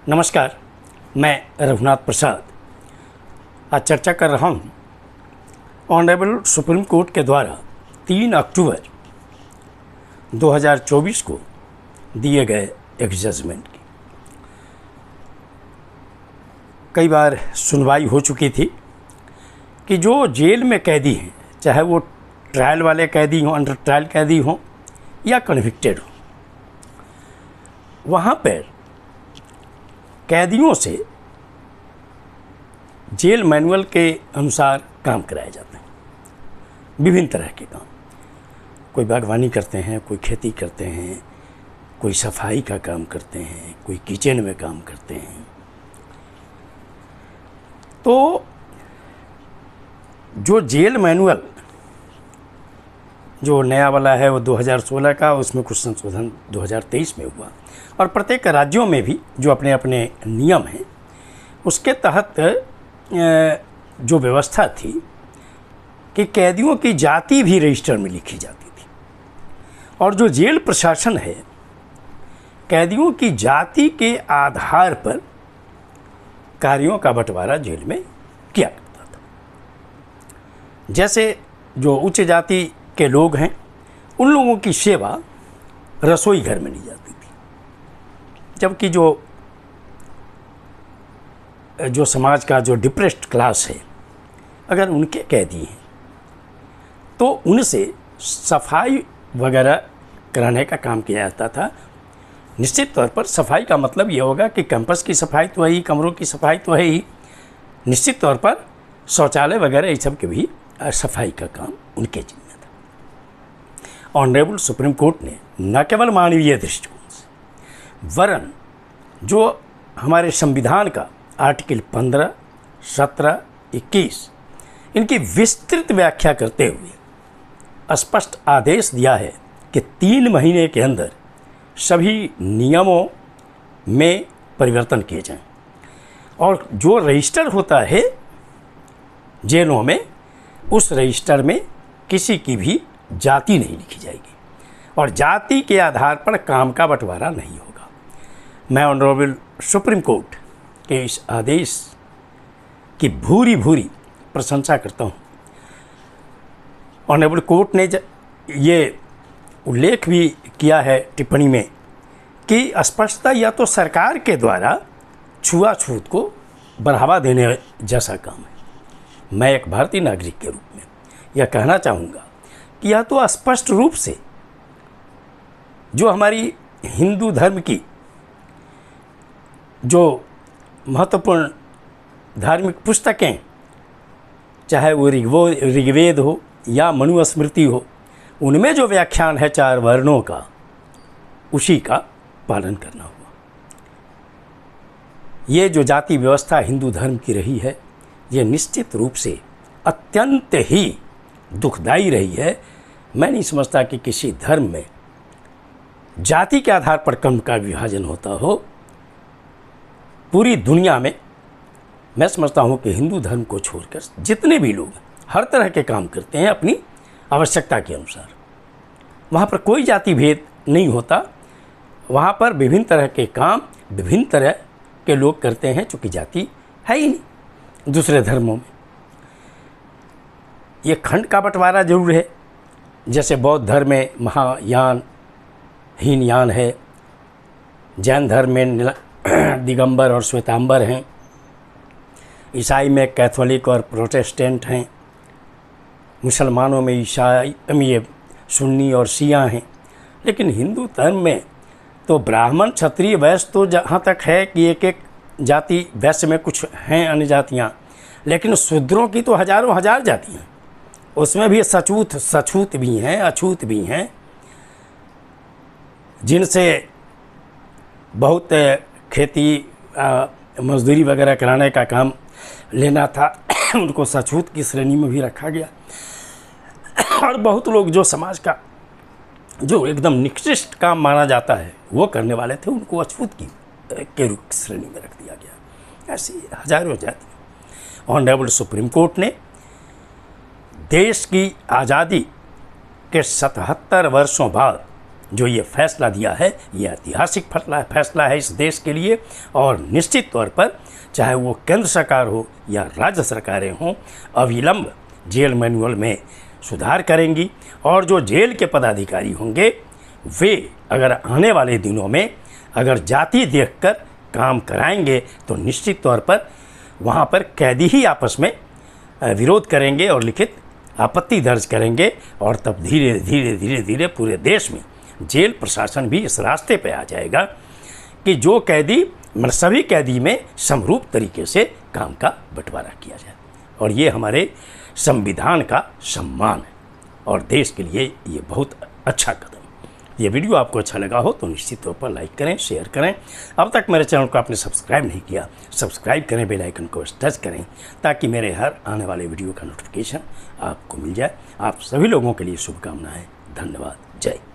नमस्कार, मैं रघुनाथ प्रसाद आज चर्चा कर रहा हूँ ऑनरेबल सुप्रीम कोर्ट के द्वारा 3 अक्टूबर 2024 को दिए गए एक जजमेंट की। कई बार सुनवाई हो चुकी थी कि जो जेल में कैदी हैं, चाहे वो ट्रायल वाले कैदी हों, अंडर ट्रायल कैदी हों या कन्विक्टेड हों, वहाँ पर कैदियों से जेल मैनुअल के अनुसार काम कराए जाते हैं। विभिन्न तरह के काम, कोई बागवानी करते हैं, कोई खेती करते हैं, कोई सफाई का काम करते हैं, कोई किचन में काम करते हैं। तो जो जेल मैनुअल जो नया वाला है वो 2016 का, उसमें कुछ संशोधन 2023 में हुआ और प्रत्येक राज्यों में भी जो अपने अपने नियम हैं उसके तहत जो व्यवस्था थी कि कैदियों की जाति भी रजिस्टर में लिखी जाती थी और जो जेल प्रशासन है कैदियों की जाति के आधार पर कार्यों का बंटवारा जेल में किया करता था। जैसे जो उच्च जाति के लोग हैं उन लोगों की सेवा रसोई घर में ली जाती थी, जबकि जो समाज का जो डिप्रेस्ड क्लास है अगर उनके कैदी हैं तो उनसे सफाई वगैरह कराने का काम किया जाता था। निश्चित तौर पर सफाई का मतलब ये होगा कि कैंपस की सफाई तो है ही, कमरों की सफाई तो है ही, निश्चित तौर पर शौचालय वगैरह इस सब के भी सफाई का काम उनके जिम्मे था। ऑनरेबल सुप्रीम कोर्ट ने न केवल मानवीय दृष्टिकोण से वरन जो हमारे संविधान का आर्टिकल 15, 17, 21 इनकी विस्तृत व्याख्या करते हुए स्पष्ट आदेश दिया है कि 3 महीने के अंदर सभी नियमों में परिवर्तन किए जाएं और जो रजिस्टर होता है जेलों में उस रजिस्टर में किसी की भी जाति नहीं लिखी जाएगी और जाति के आधार पर काम का बंटवारा नहीं होगा। मैं ऑनरेबल सुप्रीम कोर्ट के इस आदेश की भूरी भूरी प्रशंसा करता हूँ। ऑनरेबल कोर्ट ने ये उल्लेख भी किया है टिप्पणी में कि स्पष्टता या तो सरकार के द्वारा छुआछूत को बढ़ावा देने जैसा काम है। मैं एक भारतीय नागरिक के रूप में यह कहना चाहूँगा कि यह तो स्पष्ट रूप से जो हमारी हिंदू धर्म की जो महत्वपूर्ण धार्मिक पुस्तकें, चाहे वो ऋग्वेद हो या मनुस्मृति हो, उनमें जो व्याख्यान है 4 वर्णों का, उसी का पालन करना हुआ। ये जो जाति व्यवस्था हिंदू धर्म की रही है ये निश्चित रूप से अत्यंत ही दुखदाई रही है। मैं नहीं समझता कि किसी धर्म में जाति के आधार पर कर्म का विभाजन होता हो। पूरी दुनिया में मैं समझता हूँ कि हिंदू धर्म को छोड़कर जितने भी लोग हर तरह के काम करते हैं अपनी आवश्यकता के अनुसार, वहाँ पर कोई जाति भेद नहीं होता। वहाँ पर विभिन्न तरह के काम विभिन्न तरह के लोग करते हैं, चूँकि जाति है ही नहीं दूसरे धर्मों में। ये खंड का बंटवारा जरूर है, जैसे बौद्ध धर्म में महायान, हीनयान है, जैन धर्म में दिगंबर और श्वेतांबर हैं, ईसाई में कैथोलिक और प्रोटेस्टेंट हैं, मुसलमानों में ईसाई ये सुन्नी और शिया हैं। लेकिन हिंदू धर्म में तो ब्राह्मण, क्षत्रिय, वैश्य तो जहाँ तक है कि एक एक जाति, वैश्य में कुछ हैं अन्य जातियाँ, लेकिन शूद्रों की तो हजारों हजार जातियाँ, उसमें भी सछूत भी हैं, अछूत भी हैं, जिनसे बहुत खेती मजदूरी वगैरह कराने का काम लेना था उनको सछूत की श्रेणी में भी रखा गया और बहुत लोग जो समाज का जो एकदम निकृष्ट काम माना जाता है वो करने वाले थे उनको अछूत के रूप श्रेणी में रख दिया गया। ऐसी हजारों जाति। ऑनरेबल सुप्रीम कोर्ट ने देश की आज़ादी के 77 वर्षों बाद जो ये फैसला दिया है, ये ऐतिहासिक फैसला है इस देश के लिए। और निश्चित तौर पर चाहे वो केंद्र सरकार हो या राज्य सरकारें हों, अविलंब जेल मैनुअल में सुधार करेंगी। और जो जेल के पदाधिकारी होंगे वे अगर आने वाले दिनों में अगर जाति देखकर काम कराएंगे तो निश्चित तौर पर वहाँ पर कैदी ही आपस में विरोध करेंगे और लिखित आपत्ति दर्ज करेंगे। और तब धीरे धीरे धीरे धीरे पूरे देश में जेल प्रशासन भी इस रास्ते पे आ जाएगा कि जो कैदी मतलब सभी कैदी में समरूप तरीके से काम का बंटवारा किया जाए। और ये हमारे संविधान का सम्मान है और देश के लिए ये बहुत अच्छा कदम। ये वीडियो आपको अच्छा लगा हो तो निश्चित तौर पर लाइक करें, शेयर करें। अब तक मेरे चैनल को आपने सब्सक्राइब नहीं किया, सब्सक्राइब करें, बेल आइकन को टच करें ताकि मेरे हर आने वाले वीडियो का नोटिफिकेशन आपको मिल जाए। आप सभी लोगों के लिए शुभकामनाएं। धन्यवाद। जय।